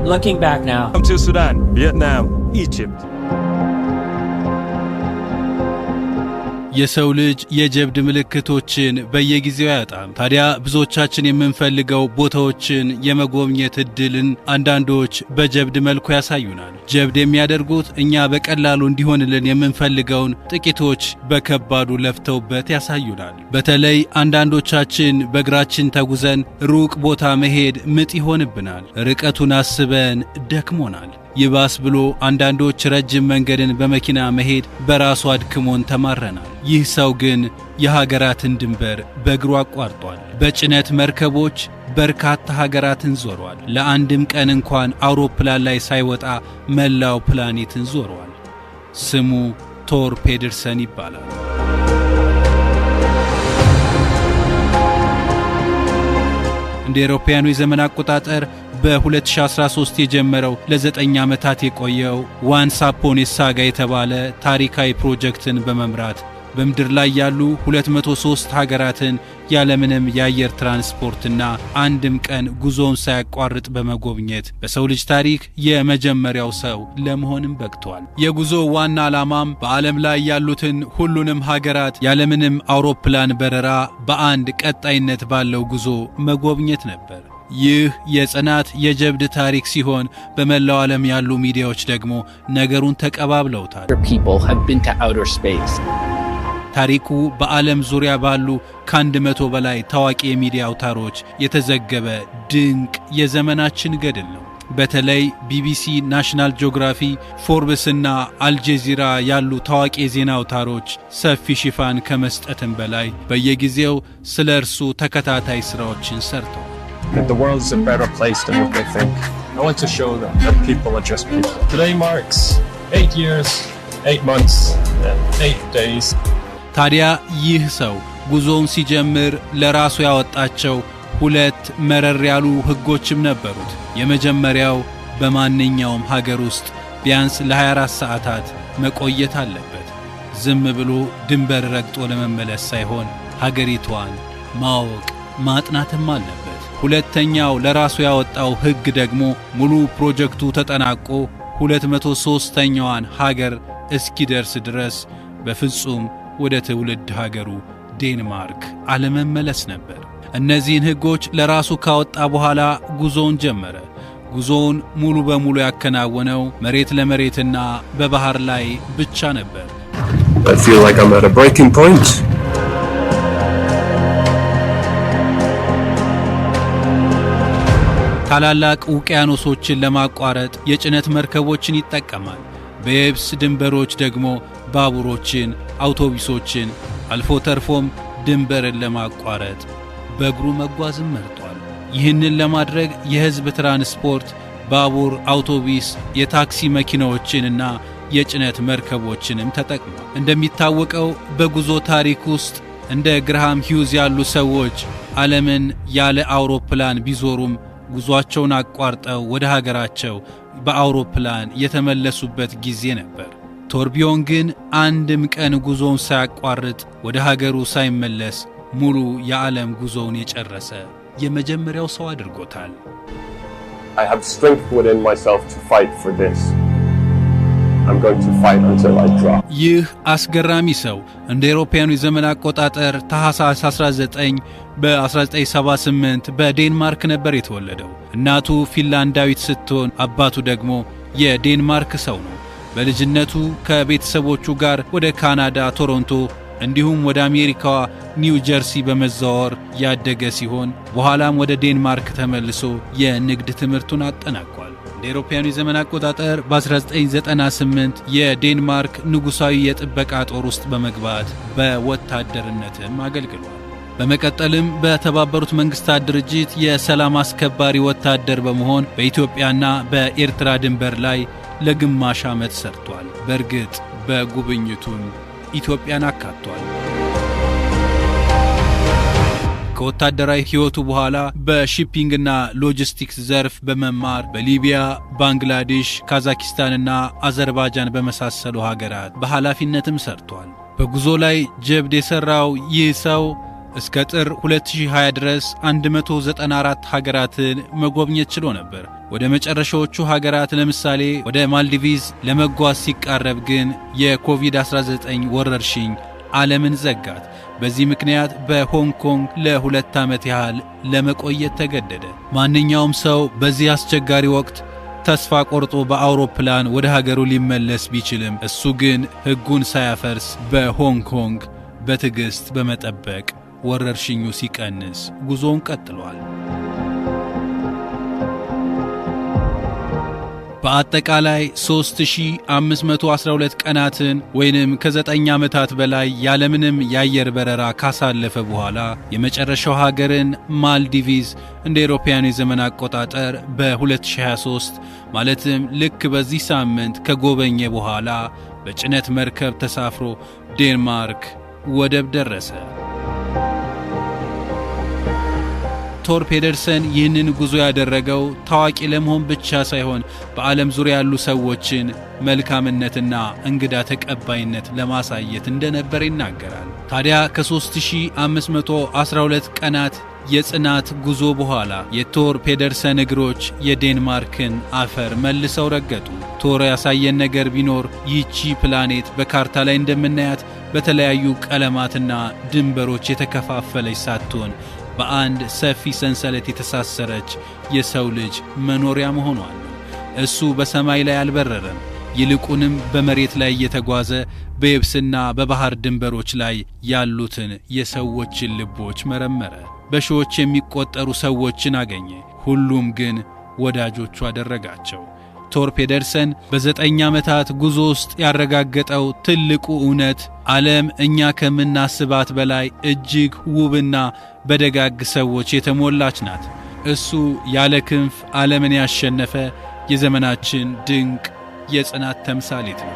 Looking back now. Come to Sudan, Vietnam, Egypt. የሰው ልጅ የጀብድ ምልክቶችን በየጊዜው ያጣም። ታዲያ ብዙዎቻችን የምንፈልገው ቦታዎችን የመጎብኘት እድልን አንዳንዶች በጀብድ መልኩ ያሳዩናል። ጀብድ የሚያደርጉት እኛ በቀላሉ እንዲሆንልን የምንፈልገውን ጥቂቶች በከባዱ ለፍተውበት ያሳዩናል። በተለይ አንዳንዶቻችን በእግራችን ተጉዘን ሩቅ ቦታ መሄድ ምጥ ይሆንብናል። ርቀቱን አስበን ደክሞናል። ይባስ ብሎ አንዳንዶች ረጅም መንገድን በመኪና መሄድ በራሱ አድክሞን ተማረናል። ይህ ሰው ግን የሀገራትን ድንበር በእግሩ አቋርጧል። በጭነት መርከቦች በርካታ ሀገራትን ዞሯል። ለአንድም ቀን እንኳን አውሮፕላን ላይ ሳይወጣ መላው ፕላኔትን ዞሯል። ስሙ ቶር ፔደርሰን ይባላል። እንደ አውሮፓውያኑ የዘመን አቆጣጠር በ2013 የጀመረው ለ9 ዓመታት የቆየው ዋንስ አፖን ኤ ሳጋ የተባለ ታሪካዊ ፕሮጀክትን በመምራት በምድር ላይ ያሉ 203 ሀገራትን ያለምንም የአየር ትራንስፖርትና አንድም ቀን ጉዞውን ሳያቋርጥ በመጎብኘት በሰው ልጅ ታሪክ የመጀመሪያው ሰው ለመሆንም በቅቷል። የጉዞው ዋና ዓላማም በዓለም ላይ ያሉትን ሁሉንም ሀገራት ያለምንም አውሮፕላን በረራ በአንድ ቀጣይነት ባለው ጉዞ መጎብኘት ነበር። ይህ የጽናት የጀብድ ታሪክ ሲሆን በመላው ዓለም ያሉ ሚዲያዎች ደግሞ ነገሩን ተቀባብለውታል። ታሪኩ በዓለም ዙሪያ ባሉ ከ100 በላይ ታዋቂ የሚዲያ አውታሮች የተዘገበ ድንቅ የዘመናችን ገድል ነው። በተለይ ቢቢሲ፣ ናሽናል ጂኦግራፊ፣ ፎርብስ እና አልጀዚራ ያሉ ታዋቂ የዜና አውታሮች ሰፊ ሽፋን ከመስጠትም በላይ በየጊዜው ስለ እርሱ ተከታታይ ሥራዎችን ሰርተዋል። The world is a better place than what they think. I want to show them that people are just people. Today marks 8 years, 8 months, and 8 days. ታዲያ ይህ ሰው ጉዞውን ሲጀምር ለራሱ ያወጣቸው 2 መረር ያሉ ሕጎችም ነበሩት። የመጀመሪያው በማንኛውም ሀገር ውስጥ ቢያንስ ለ24 ሰዓታት መቆየት አለበት። ዝም ብሎ ድንበር ረግጦ ለመመለስ ሳይሆን ሀገሪቷን ማወቅ ማጥናትም አለበት። ሁለተኛው ለራሱ ያወጣው ሕግ ደግሞ ሙሉ ፕሮጀክቱ ተጠናቆ 203ኛዋን ሀገር እስኪደርስ ድረስ በፍጹም ወደ ትውልድ ሀገሩ ዴንማርክ አለመመለስ ነበር። እነዚህን ሕጎች ለራሱ ካወጣ በኋላ ጉዞውን ጀመረ። ጉዞውን ሙሉ በሙሉ ያከናወነው መሬት ለመሬትና በባህር ላይ ብቻ ነበር። I feel like I'm at a breaking point. ታላላቅ ውቅያኖሶችን ለማቋረጥ የጭነት መርከቦችን ይጠቀማል። በየብስ ድንበሮች ደግሞ ባቡሮችን፣ አውቶቡሶችን አልፎ ተርፎም ድንበርን ለማቋረጥ በእግሩ መጓዝም መርጧል። ይህንን ለማድረግ የሕዝብ ትራንስፖርት፣ ባቡር፣ አውቶቡስ፣ የታክሲ መኪናዎችንና የጭነት መርከቦችንም ተጠቅሟል። እንደሚታወቀው በጉዞ ታሪክ ውስጥ እንደ ግራሃም ሂውዝ ያሉ ሰዎች ዓለምን ያለ አውሮፕላን ቢዞሩም ጉዞአቸውን አቋርጠው ወደ ሀገራቸው በአውሮፕላን የተመለሱበት ጊዜ ነበር። ቶርቢዮን ግን አንድም ቀን ጉዞውን ሳያቋርጥ ወደ ሀገሩ ሳይመለስ ሙሉ የዓለም ጉዞውን የጨረሰ የመጀመሪያው ሰው አድርጎታል። I have strength within myself to fight for this. I'm going to fight until I drop. ይህ አስገራሚ ሰው እንደ አውሮፓውያኑ የዘመን አቆጣጠር ታኅሳስ 19 በ1978 በዴንማርክ ነበር የተወለደው። እናቱ ፊንላንዳዊት ስትሆን አባቱ ደግሞ የዴንማርክ ሰው ነው። በልጅነቱ ከቤተሰቦቹ ጋር ወደ ካናዳ ቶሮንቶ እንዲሁም ወደ አሜሪካዋ ኒው ጀርሲ በመዛወር ያደገ ሲሆን በኋላም ወደ ዴንማርክ ተመልሶ የንግድ ትምህርቱን አጠናቋል። እንደ አውሮፓውያኑ የዘመን አቆጣጠር በ1998 የዴንማርክ ንጉሣዊ የጥበቃ ጦር ውስጥ በመግባት በወታደርነትም አገልግሏል። በመቀጠልም በተባበሩት መንግስታት ድርጅት የሰላም አስከባሪ ወታደር በመሆን በኢትዮጵያና በኤርትራ ድንበር ላይ ለግማሽ ዓመት ሰርቷል። በእርግጥ በጉብኝቱም ኢትዮጵያን አካቷል። ከወታደራዊ ሕይወቱ በኋላ በሺፒንግና ሎጂስቲክስ ዘርፍ በመማር በሊቢያ፣ ባንግላዴሽ፣ ካዛኪስታንና አዘርባይጃን በመሳሰሉ ሀገራት በኃላፊነትም ሰርቷል። በጉዞ ላይ ጀብድ የሠራው ይህ ሰው እስከ ጥር 2020 ድረስ 194 ሀገራትን መጎብኘት ችሎ ነበር። ወደ መጨረሻዎቹ ሀገራት ለምሳሌ ወደ ማልዲቪዝ ለመጓዝ ሲቃረብ ግን የኮቪድ-19 ወረርሽኝ ዓለምን ዘጋት። በዚህ ምክንያት በሆንግ ኮንግ ለ2 ዓመት ያህል ለመቆየት ተገደደ። ማንኛውም ሰው በዚህ አስቸጋሪ ወቅት ተስፋ ቆርጦ በአውሮፕላን ወደ ሀገሩ ሊመለስ ቢችልም እሱ ግን ሕጉን ሳያፈርስ በሆንግ ኮንግ በትዕግሥት በመጠበቅ ወረርሽኙ ሲቀንስ ጉዞውን ቀጥሏል። በአጠቃላይ 3512 ቀናትን ወይንም ከ9 ዓመታት በላይ ያለምንም የአየር በረራ ካሳለፈ በኋላ የመጨረሻው ሀገርን ማልዲቪዝ እንደ አውሮፓውያን የዘመን አቆጣጠር በ2023 ማለትም ልክ በዚህ ሳምንት ከጎበኘ በኋላ በጭነት መርከብ ተሳፍሮ ዴንማርክ ወደብ ደረሰ። ቶር ፔደርሰን ይህንን ጉዞ ያደረገው ታዋቂ ለመሆን ብቻ ሳይሆን በዓለም ዙሪያ ያሉ ሰዎችን መልካምነትና እንግዳ ተቀባይነት ለማሳየት እንደነበር ይናገራል። ታዲያ ከ3512 ቀናት የጽናት ጉዞ በኋላ የቶር ፔደርሰን እግሮች የዴንማርክን አፈር መልሰው ረገጡ። ቶር ያሳየን ነገር ቢኖር ይቺ ፕላኔት በካርታ ላይ እንደምናያት በተለያዩ ቀለማትና ድንበሮች የተከፋፈለች ሳትሆን በአንድ ሰፊ ሰንሰለት የተሳሰረች የሰው ልጅ መኖሪያ መሆኗን ነው። እሱ በሰማይ ላይ አልበረረም። ይልቁንም በመሬት ላይ እየተጓዘ በየብስና በባህር ድንበሮች ላይ ያሉትን የሰዎችን ልቦች መረመረ። በሺዎች የሚቆጠሩ ሰዎችን አገኘ። ሁሉም ግን ወዳጆቹ አደረጋቸው። ቶር ፔደርሰን በ9 ዓመታት ጉዞ ውስጥ ያረጋገጠው ትልቁ እውነት ዓለም እኛ ከምናስባት በላይ እጅግ ውብና በደጋግ ሰዎች የተሞላች ናት። እሱ ያለ ክንፍ ዓለምን ያሸነፈ የዘመናችን ድንቅ የጽናት ተምሳሌት ነው።